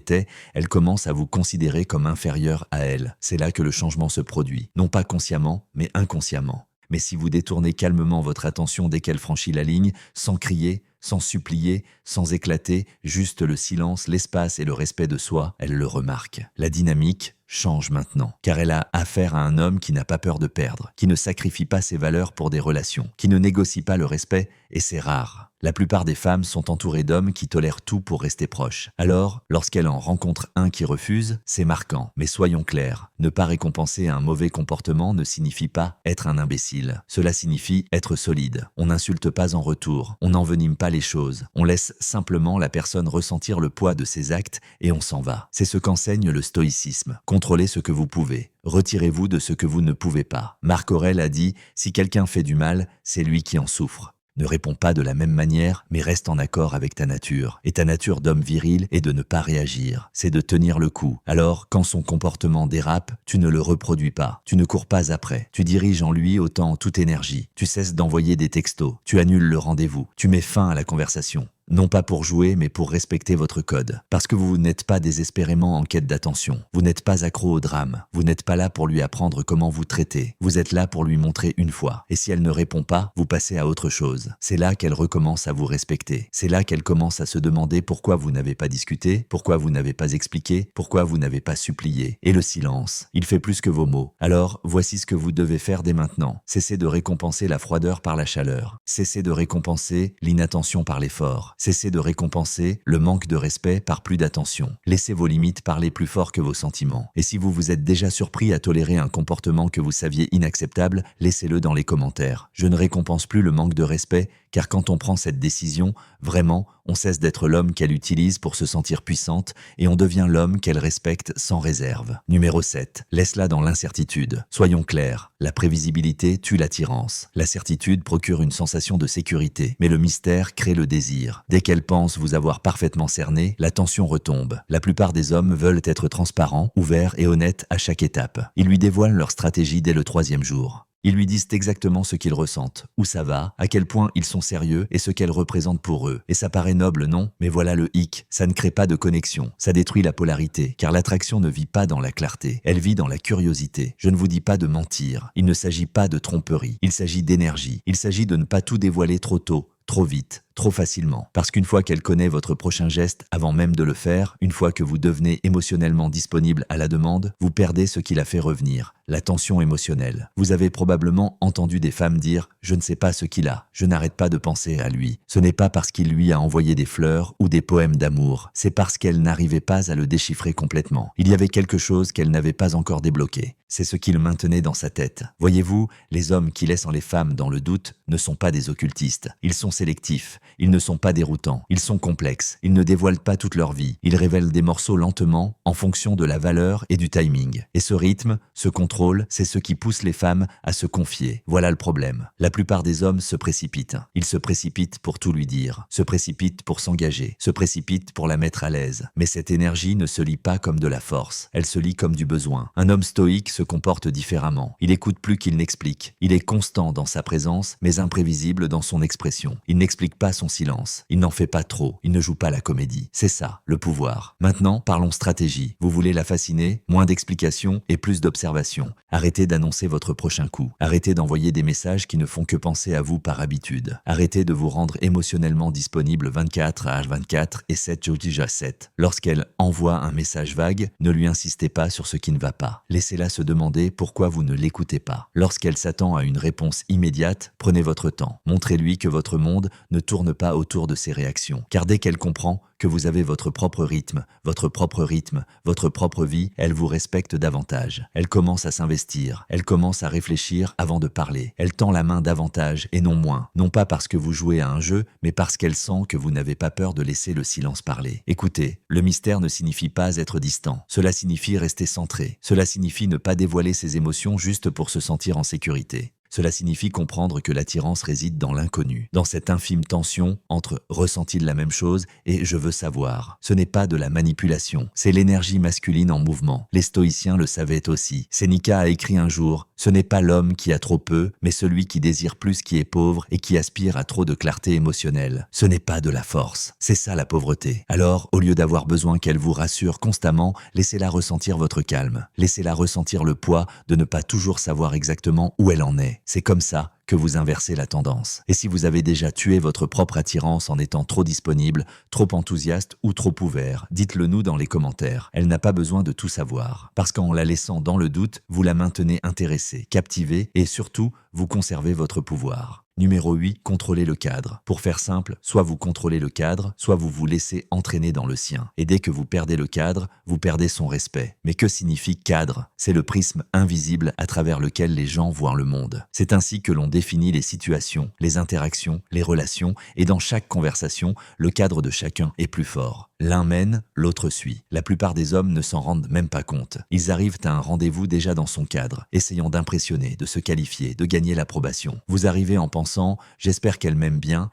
elle commence à vous considérer comme inférieur à elle. C'est là que le changement se produit, non pas consciemment, mais inconsciemment. Mais si vous détournez calmement votre attention dès qu'elle franchit la ligne, sans crier, sans supplier, sans éclater, juste le silence, l'espace et le respect de soi, elle le remarque. La dynamique change maintenant, car elle a affaire à un homme qui n'a pas peur de perdre, qui ne sacrifie pas ses valeurs pour des relations, qui ne négocie pas le respect, et c'est rare. La plupart des femmes sont entourées d'hommes qui tolèrent tout pour rester proches. Alors, lorsqu'elle en rencontre un qui refuse, c'est marquant. Mais soyons clairs, ne pas récompenser un mauvais comportement ne signifie pas être un imbécile. Cela signifie être solide. On n'insulte pas en retour, on n'envenime pas les choses. On laisse simplement la personne ressentir le poids de ses actes et on s'en va. C'est ce qu'enseigne le stoïcisme. Contrôlez ce que vous pouvez. Retirez-vous de ce que vous ne pouvez pas. Marc Aurèle a dit « Si quelqu'un fait du mal, c'est lui qui en souffre ». Ne réponds pas de la même manière, mais reste en accord avec ta nature. Et ta nature d'homme viril est de ne pas réagir. C'est de tenir le coup. Alors, quand son comportement dérape, tu ne le reproduis pas. Tu ne cours pas après. Tu diriges en lui autant toute énergie. Tu cesses d'envoyer des textos. Tu annules le rendez-vous. Tu mets fin à la conversation. Non pas pour jouer, mais pour respecter votre code. Parce que vous n'êtes pas désespérément en quête d'attention. Vous n'êtes pas accro au drame. Vous n'êtes pas là pour lui apprendre comment vous traiter. Vous êtes là pour lui montrer une fois. Et si elle ne répond pas, vous passez à autre chose. C'est là qu'elle recommence à vous respecter. C'est là qu'elle commence à se demander pourquoi vous n'avez pas discuté, pourquoi vous n'avez pas expliqué, pourquoi vous n'avez pas supplié. Et le silence, il fait plus que vos mots. Alors, voici ce que vous devez faire dès maintenant. Cessez de récompenser la froideur par la chaleur. Cessez de récompenser l'inattention par l'effort. Cessez de récompenser le manque de respect par plus d'attention. Laissez vos limites parler plus fort que vos sentiments. Et si vous vous êtes déjà surpris à tolérer un comportement que vous saviez inacceptable, laissez-le dans les commentaires. Je ne récompense plus le manque de respect, car quand on prend cette décision, vraiment, on cesse d'être l'homme qu'elle utilise pour se sentir puissante et on devient l'homme qu'elle respecte sans réserve. Numéro 7. Laisse-la dans l'incertitude. Soyons clairs, la prévisibilité tue l'attirance. La certitude procure une sensation de sécurité, mais le mystère crée le désir. Dès qu'elle pense vous avoir parfaitement cerné, la tension retombe. La plupart des hommes veulent être transparents, ouverts et honnêtes à chaque étape. Ils lui dévoilent leur stratégie dès le 3e jour. Ils lui disent exactement ce qu'ils ressentent, où ça va, à quel point ils sont sérieux et ce qu'elle représente pour eux. Et ça paraît noble, non? Mais voilà le hic, ça ne crée pas de connexion, ça détruit la polarité, car l'attraction ne vit pas dans la clarté, elle vit dans la curiosité. Je ne vous dis pas de mentir, il ne s'agit pas de tromperie, il s'agit d'énergie, il s'agit de ne pas tout dévoiler trop tôt, trop vite, trop facilement. Parce qu'une fois qu'elle connaît votre prochain geste avant même de le faire, une fois que vous devenez émotionnellement disponible à la demande, vous perdez ce qui la fait revenir, la tension émotionnelle. Vous avez probablement entendu des femmes dire « Je ne sais pas ce qu'il a, je n'arrête pas de penser à lui ». Ce n'est pas parce qu'il lui a envoyé des fleurs ou des poèmes d'amour, c'est parce qu'elle n'arrivait pas à le déchiffrer complètement. Il y avait quelque chose qu'elle n'avait pas encore débloqué. C'est ce qui le maintenait dans sa tête. Voyez-vous, les hommes qui laissent les femmes dans le doute ne sont pas des occultistes. Ils sont sélectifs. Ils ne sont pas déroutants. Ils sont complexes. Ils ne dévoilent pas toute leur vie. Ils révèlent des morceaux lentement en fonction de la valeur et du timing. Et ce rythme, ce contrôle, c'est ce qui pousse les femmes à se confier. Voilà le problème. La plupart des hommes se précipitent. Ils se précipitent pour tout lui dire, se précipitent pour s'engager, se précipitent pour la mettre à l'aise. Mais cette énergie ne se lit pas comme de la force. Elle se lit comme du besoin. Un homme stoïque se comporte différemment. Il écoute plus qu'il n'explique. Il est constant dans sa présence, mais imprévisible dans son expression. Il n'explique pas son silence. Il n'en fait pas trop. Il ne joue pas la comédie. C'est ça, le pouvoir. Maintenant, parlons stratégie. Vous voulez la fasciner? Moins d'explications et plus d'observation. Arrêtez d'annoncer votre prochain coup. Arrêtez d'envoyer des messages qui ne font que penser à vous par habitude. Arrêtez de vous rendre émotionnellement disponible 24h24 et 7 jours déjà 7. Lorsqu'elle envoie un message vague, ne lui insistez pas sur ce qui ne va pas. Laissez-la se demander pourquoi vous ne l'écoutez pas. Lorsqu'elle s'attend à une réponse immédiate, prenez votre temps. Montrez-lui que votre monde ne tourne pas autour de ses réactions. Car dès qu'elle comprend que vous avez votre propre rythme, votre propre vie, elle vous respecte davantage. Elle commence à s'investir, elle commence à réfléchir avant de parler. Elle tend la main davantage et non moins. Non pas parce que vous jouez à un jeu, mais parce qu'elle sent que vous n'avez pas peur de laisser le silence parler. Écoutez, le mystère ne signifie pas être distant. Cela signifie rester centré. Cela signifie ne pas dévoiler ses émotions juste pour se sentir en sécurité. Cela signifie comprendre que l'attirance réside dans l'inconnu, dans cette infime tension entre « ressenti de la même chose » et « je veux savoir ». Ce n'est pas de la manipulation, c'est l'énergie masculine en mouvement. Les stoïciens le savaient aussi. Sénéca a écrit un jour « Ce n'est pas l'homme qui a trop peu, mais celui qui désire plus qui est pauvre et qui aspire à trop de clarté émotionnelle. Ce n'est pas de la force, c'est ça la pauvreté. Alors, au lieu d'avoir besoin qu'elle vous rassure constamment, laissez-la ressentir votre calme. Laissez-la ressentir le poids de ne pas toujours savoir exactement où elle en est. C'est comme ça que vous inversez la tendance. Et si vous avez déjà tué votre propre attirance en étant trop disponible, trop enthousiaste ou trop ouvert, dites-le nous dans les commentaires. Elle n'a pas besoin de tout savoir. Parce qu'en la laissant dans le doute, vous la maintenez intéressée, captivée et surtout, vous conservez votre pouvoir. Numéro 8, contrôlez le cadre. Pour faire simple, soit vous contrôlez le cadre, soit vous vous laissez entraîner dans le sien. Et dès que vous perdez le cadre, vous perdez son respect. Mais que signifie cadre? C'est le prisme invisible à travers lequel les gens voient le monde. C'est ainsi que l'on définit les situations, les interactions, les relations, et dans chaque conversation, le cadre de chacun est plus fort. L'un mène, l'autre suit. La plupart des hommes ne s'en rendent même pas compte. Ils arrivent à un rendez-vous déjà dans son cadre, essayant d'impressionner, de se qualifier, de gagner l'approbation. Vous arrivez en pensant « j'espère qu'elle m'aime bien »,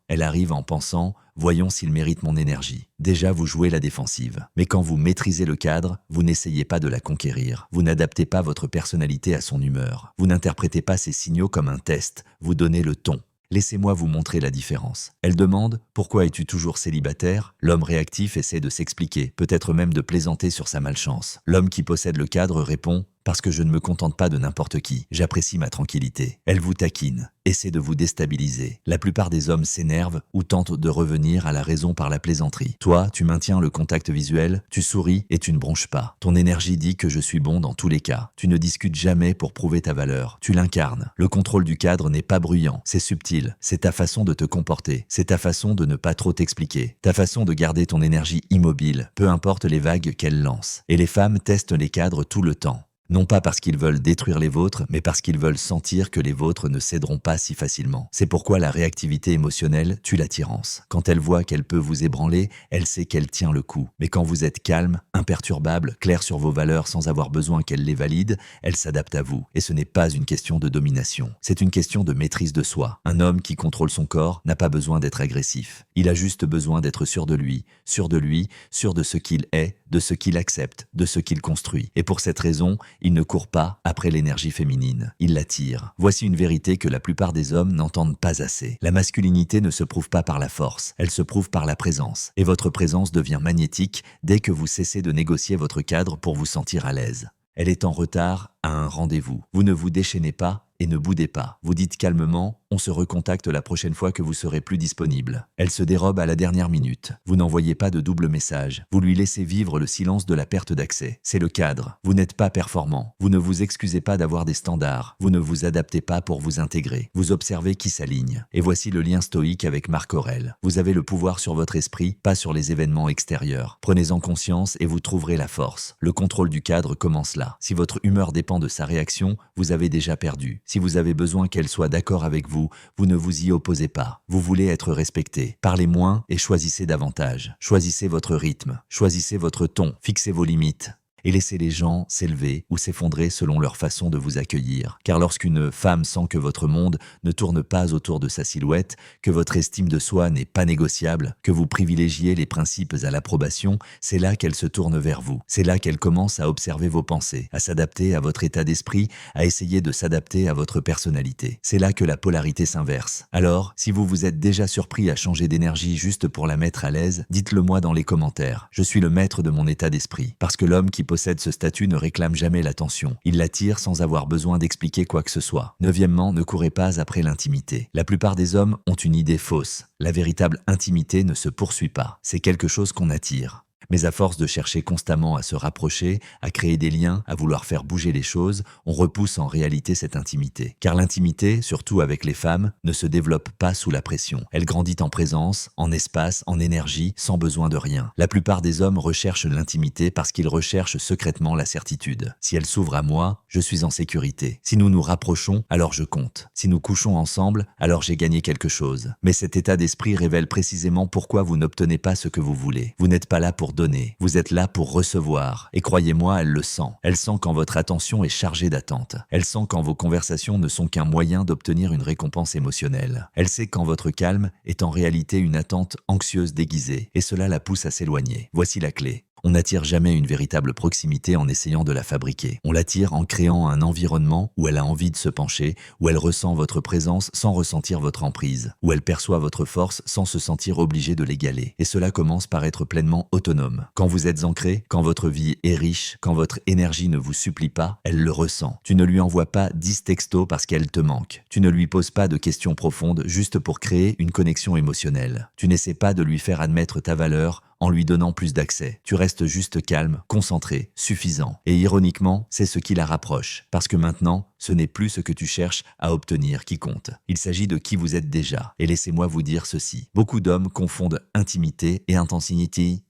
elle arrive en pensant « voyons s'il mérite mon énergie ». Déjà, vous jouez la défensive. Mais quand vous maîtrisez le cadre, vous n'essayez pas de la conquérir. Vous n'adaptez pas votre personnalité à son humeur. Vous n'interprétez pas ces signaux comme un test. Vous donnez le ton. Laissez-moi vous montrer la différence. Elle demande « Pourquoi es-tu toujours célibataire ?» L'homme réactif essaie de s'expliquer, peut-être même de plaisanter sur sa malchance. L'homme qui possède le cadre répond « Parce que je ne me contente pas de n'importe qui, j'apprécie ma tranquillité. » Elle vous taquine, essaie de vous déstabiliser. La plupart des hommes s'énervent ou tentent de revenir à la raison par la plaisanterie. Toi, tu maintiens le contact visuel, tu souris et tu ne bronches pas. Ton énergie dit que je suis bon dans tous les cas. Tu ne discutes jamais pour prouver ta valeur. Tu l'incarnes. Le contrôle du cadre n'est pas bruyant, c'est subtil. C'est ta façon de te comporter. C'est ta façon de ne pas trop t'expliquer. Ta façon de garder ton énergie immobile, peu importe les vagues qu'elle lance. Et les femmes testent les cadres tout le temps. Non pas parce qu'ils veulent détruire les vôtres, mais parce qu'ils veulent sentir que les vôtres ne céderont pas si facilement. C'est pourquoi la réactivité émotionnelle tue l'attirance. Quand elle voit qu'elle peut vous ébranler, elle sait qu'elle tient le coup. Mais quand vous êtes calme, imperturbable, clair sur vos valeurs sans avoir besoin qu'elle les valide, elle s'adapte à vous. Et ce n'est pas une question de domination. C'est une question de maîtrise de soi. Un homme qui contrôle son corps n'a pas besoin d'être agressif. Il a juste besoin d'être sûr de lui, sûr de ce qu'il est, de ce qu'il accepte, de ce qu'il construit. Et pour cette raison, il ne court pas après l'énergie féminine, il l'attire. Voici une vérité que la plupart des hommes n'entendent pas assez. La masculinité ne se prouve pas par la force, elle se prouve par la présence. Et votre présence devient magnétique dès que vous cessez de négocier votre cadre pour vous sentir à l'aise. Elle est en retard à un rendez-vous. Vous ne vous déchaînez pas et ne boudez pas. Vous dites calmement « on se recontacte la prochaine fois que vous serez plus disponible ». Elle se dérobe à la dernière minute. Vous n'envoyez pas de double message. Vous lui laissez vivre le silence de la perte d'accès. C'est le cadre. Vous n'êtes pas performant. Vous ne vous excusez pas d'avoir des standards. Vous ne vous adaptez pas pour vous intégrer. Vous observez qui s'aligne. Et voici le lien stoïque avec Marc Aurèle. Vous avez le pouvoir sur votre esprit, pas sur les événements extérieurs. Prenez-en conscience et vous trouverez la force. Le contrôle du cadre commence là. Si votre humeur dépend de sa réaction, vous avez déjà perdu. Si vous avez besoin qu'elle soit d'accord avec vous, vous ne vous y opposez pas. Vous voulez être respecté. Parlez moins et choisissez davantage. Choisissez votre rythme. Choisissez votre ton. Fixez vos limites. Et laissez les gens s'élever ou s'effondrer selon leur façon de vous accueillir. Car lorsqu'une femme sent que votre monde ne tourne pas autour de sa silhouette, que votre estime de soi n'est pas négociable, que vous privilégiez les principes à l'approbation, c'est là qu'elle se tourne vers vous. C'est là qu'elle commence à observer vos pensées, à s'adapter à votre état d'esprit, à essayer de s'adapter à votre personnalité. C'est là que la polarité s'inverse. Alors, si vous vous êtes déjà surpris à changer d'énergie juste pour la mettre à l'aise, dites-le moi dans les commentaires. Je suis le maître de mon état d'esprit. Parce que l'homme qui possède ce statut ne réclame jamais l'attention. Il l'attire sans avoir besoin d'expliquer quoi que ce soit. Neuvièmement, ne courez pas après l'intimité. La plupart des hommes ont une idée fausse. La véritable intimité ne se poursuit pas. C'est quelque chose qu'on attire. Mais à force de chercher constamment à se rapprocher, à créer des liens, à vouloir faire bouger les choses, on repousse en réalité cette intimité. Car l'intimité, surtout avec les femmes, ne se développe pas sous la pression. Elle grandit en présence, en espace, en énergie, sans besoin de rien. La plupart des hommes recherchent l'intimité parce qu'ils recherchent secrètement la certitude. Si elle s'ouvre à moi, je suis en sécurité. Si nous nous rapprochons, alors je compte. Si nous couchons ensemble, alors j'ai gagné quelque chose. Mais cet état d'esprit révèle précisément pourquoi vous n'obtenez pas ce que vous voulez. Vous n'êtes pas là pour donner, vous êtes là pour recevoir. Et croyez-moi, elle le sent. Elle sent quand votre attention est chargée d'attente. Elle sent quand vos conversations ne sont qu'un moyen d'obtenir une récompense émotionnelle. Elle sait quand votre calme est en réalité une attente anxieuse déguisée, et cela la pousse à s'éloigner. Voici la clé. On n'attire jamais une véritable proximité en essayant de la fabriquer. On l'attire en créant un environnement où elle a envie de se pencher, où elle ressent votre présence sans ressentir votre emprise, où elle perçoit votre force sans se sentir obligée de l'égaler. Et cela commence par être pleinement autonome. Quand vous êtes ancré, quand votre vie est riche, quand votre énergie ne vous supplie pas, elle le ressent. Tu ne lui envoies pas 10 textos parce qu'elle te manque. Tu ne lui poses pas de questions profondes juste pour créer une connexion émotionnelle. Tu n'essaies pas de lui faire admettre ta valeur en lui donnant plus d'accès. Tu restes juste calme, concentré, suffisant. Et ironiquement, c'est ce qui la rapproche. Parce que maintenant, ce n'est plus ce que tu cherches à obtenir qui compte. Il s'agit de qui vous êtes déjà. Et laissez-moi vous dire ceci. Beaucoup d'hommes confondent intimité et intensité.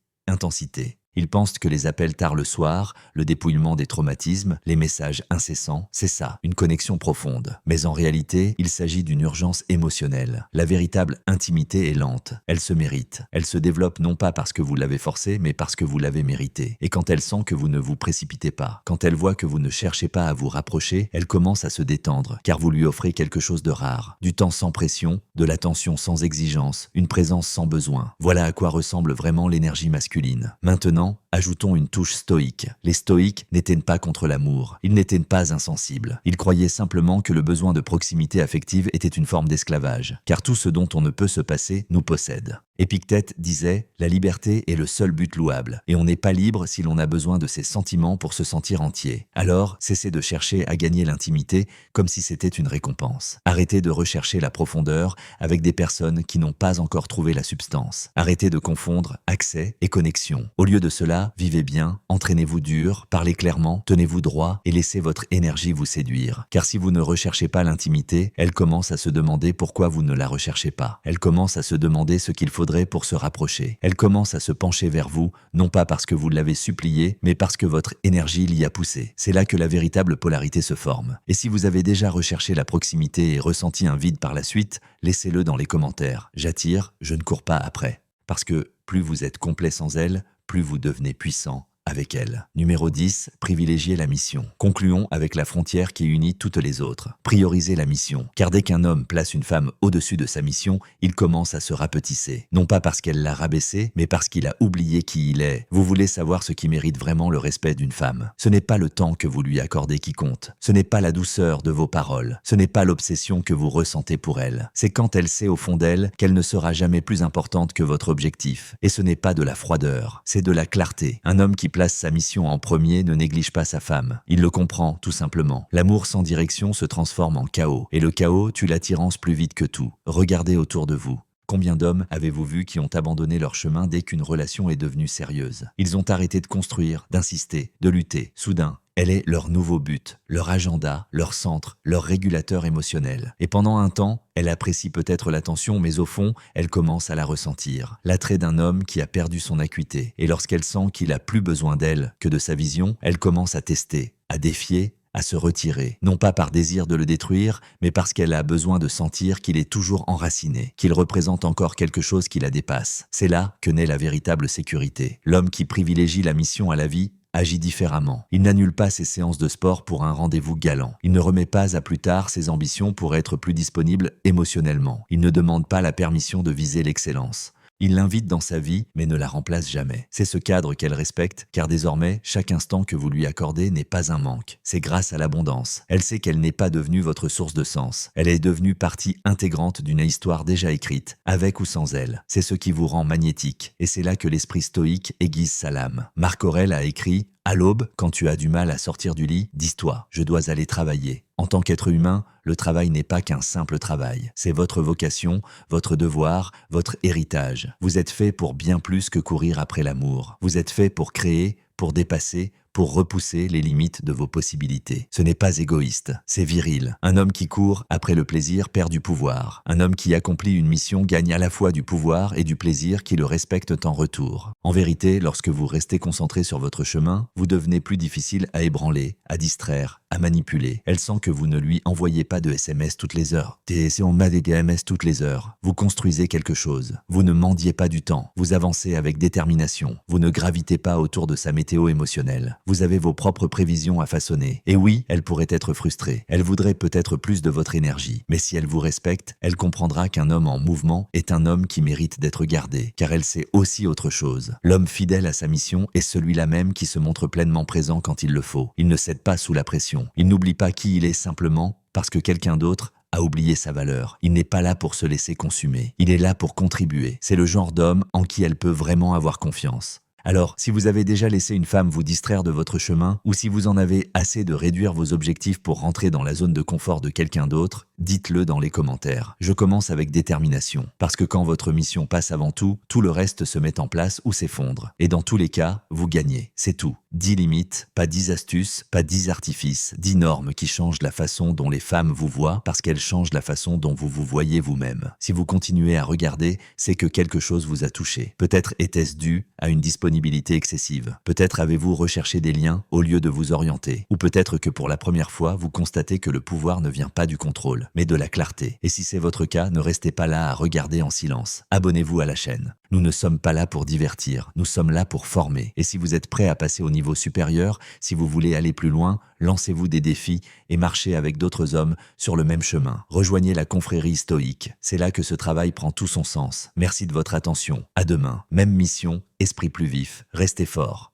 Ils pensent que les appels tard le soir, le dépouillement des traumatismes, les messages incessants, c'est ça, une connexion profonde. Mais en réalité, il s'agit d'une urgence émotionnelle. La véritable intimité est lente. Elle se mérite. Elle se développe non pas parce que vous l'avez forcée, mais parce que vous l'avez méritée. Et quand elle sent que vous ne vous précipitez pas, quand elle voit que vous ne cherchez pas à vous rapprocher, elle commence à se détendre, car vous lui offrez quelque chose de rare. Du temps sans pression, de l'attention sans exigence, une présence sans besoin. Voilà à quoi ressemble vraiment l'énergie masculine. Maintenant, ajoutons une touche stoïque. Les stoïques n'éteignent pas contre l'amour. Ils n'étaient pas insensibles. Ils croyaient simplement que le besoin de proximité affective était une forme d'esclavage, car tout ce dont on ne peut se passer nous possède. Épictète disait « La liberté est le seul but louable, et on n'est pas libre si l'on a besoin de ses sentiments pour se sentir entier. Alors, cessez de chercher à gagner l'intimité comme si c'était une récompense. Arrêtez de rechercher la profondeur avec des personnes qui n'ont pas encore trouvé la substance. Arrêtez de confondre accès et connexion. Au lieu de cela, vivez bien, entraînez-vous dur, parlez clairement, tenez-vous droit et laissez votre énergie vous séduire. Car si vous ne recherchez pas l'intimité, elle commence à se demander pourquoi vous ne la recherchez pas. Elle commence à se demander ce qu'il faudrait pour se rapprocher. Elle commence à se pencher vers vous, non pas parce que vous l'avez supplié, mais parce que votre énergie l'y a poussé. C'est là que la véritable polarité se forme. Et si vous avez déjà recherché la proximité et ressenti un vide par la suite, laissez-le dans les commentaires. J'attire, je ne cours pas après. Parce que plus vous êtes complet sans elle, plus vous devenez puissant avec elle. Numéro 10, privilégier la mission. Concluons avec la frontière qui unit toutes les autres. Prioriser la mission. Car dès qu'un homme place une femme au-dessus de sa mission, il commence à se rapetisser. Non pas parce qu'elle l'a rabaissé, mais parce qu'il a oublié qui il est. Vous voulez savoir ce qui mérite vraiment le respect d'une femme. Ce n'est pas le temps que vous lui accordez qui compte. Ce n'est pas la douceur de vos paroles. Ce n'est pas l'obsession que vous ressentez pour elle. C'est quand elle sait au fond d'elle qu'elle ne sera jamais plus importante que votre objectif. Et ce n'est pas de la froideur, c'est de la clarté. Un homme qui place sa mission en premier ne néglige pas sa femme. Il le comprend, tout simplement. L'amour sans direction se transforme en chaos. Et le chaos tue l'attirance plus vite que tout. Regardez autour de vous. Combien d'hommes avez-vous vu qui ont abandonné leur chemin dès qu'une relation est devenue sérieuse? Ils ont arrêté de construire, d'insister, de lutter. Soudain, elle est leur nouveau but, leur agenda, leur centre, leur régulateur émotionnel. Et pendant un temps, elle apprécie peut-être l'attention, mais au fond, elle commence à la ressentir. L'attrait d'un homme qui a perdu son acuité. Et lorsqu'elle sent qu'il a plus besoin d'elle que de sa vision, elle commence à tester, à défier, à se retirer, non pas par désir de le détruire, mais parce qu'elle a besoin de sentir qu'il est toujours enraciné, qu'il représente encore quelque chose qui la dépasse. C'est là que naît la véritable sécurité. L'homme qui privilégie la mission à la vie agit différemment. Il n'annule pas ses séances de sport pour un rendez-vous galant. Il ne remet pas à plus tard ses ambitions pour être plus disponible émotionnellement. Il ne demande pas la permission de viser l'excellence. Il l'invite dans sa vie, mais ne la remplace jamais. C'est ce cadre qu'elle respecte, car désormais, chaque instant que vous lui accordez n'est pas un manque. C'est grâce à l'abondance. Elle sait qu'elle n'est pas devenue votre source de sens. Elle est devenue partie intégrante d'une histoire déjà écrite, avec ou sans elle. C'est ce qui vous rend magnétique. Et c'est là que l'esprit stoïque aiguise sa lame. Marc Aurèle a écrit « À l'aube, quand tu as du mal à sortir du lit, dis-toi, je dois aller travailler. En tant qu'être humain, le travail n'est pas qu'un simple travail. C'est votre vocation, votre devoir, votre héritage. Vous êtes fait pour bien plus que courir après l'amour. Vous êtes fait pour créer, pour dépasser, pour repousser les limites de vos possibilités. Ce n'est pas égoïste, c'est viril. Un homme qui court après le plaisir perd du pouvoir. Un homme qui accomplit une mission gagne à la fois du pouvoir et du plaisir qui le respectent en retour. En vérité, lorsque vous restez concentré sur votre chemin, vous devenez plus difficile à ébranler, à distraire, à manipuler. Elle sent que vous ne lui envoyez pas de SMS toutes les heures. On m'a des SMS toutes les heures. Vous construisez quelque chose. Vous ne mendiez pas du temps. Vous avancez avec détermination. Vous ne gravitez pas autour de sa météo émotionnelle. Vous avez vos propres prévisions à façonner. Et oui, elle pourrait être frustrée. Elle voudrait peut-être plus de votre énergie. Mais si elle vous respecte, elle comprendra qu'un homme en mouvement est un homme qui mérite d'être gardé, car elle sait aussi autre chose. L'homme fidèle à sa mission est celui-là même qui se montre pleinement présent quand il le faut. Il ne cède pas sous la pression. Il n'oublie pas qui il est simplement parce que quelqu'un d'autre a oublié sa valeur. Il n'est pas là pour se laisser consumer. Il est là pour contribuer. C'est le genre d'homme en qui elle peut vraiment avoir confiance. Alors, si vous avez déjà laissé une femme vous distraire de votre chemin, ou si vous en avez assez de réduire vos objectifs pour rentrer dans la zone de confort de quelqu'un d'autre, dites-le dans les commentaires. Je commence avec détermination, parce que quand votre mission passe avant tout, tout le reste se met en place ou s'effondre. Et dans tous les cas, vous gagnez. C'est tout. 10 limites, pas 10 astuces, pas 10 artifices, 10 normes qui changent la façon dont les femmes vous voient parce qu'elles changent la façon dont vous vous voyez vous-même. Si vous continuez à regarder, c'est que quelque chose vous a touché. Peut-être était-ce dû à une disponibilité excessive. Peut-être avez-vous recherché des liens au lieu de vous orienter. Ou peut-être que pour la première fois, vous constatez que le pouvoir ne vient pas du contrôle, mais de la clarté. Et si c'est votre cas, ne restez pas là à regarder en silence. Abonnez-vous à la chaîne. Nous ne sommes pas là pour divertir, nous sommes là pour former. Et si vous êtes prêt à passer au niveau supérieur, si vous voulez aller plus loin, lancez-vous des défis et marchez avec d'autres hommes sur le même chemin. Rejoignez la confrérie stoïque. C'est là que ce travail prend tout son sens. Merci de votre attention. À demain. Même mission, esprit plus vif. Restez fort.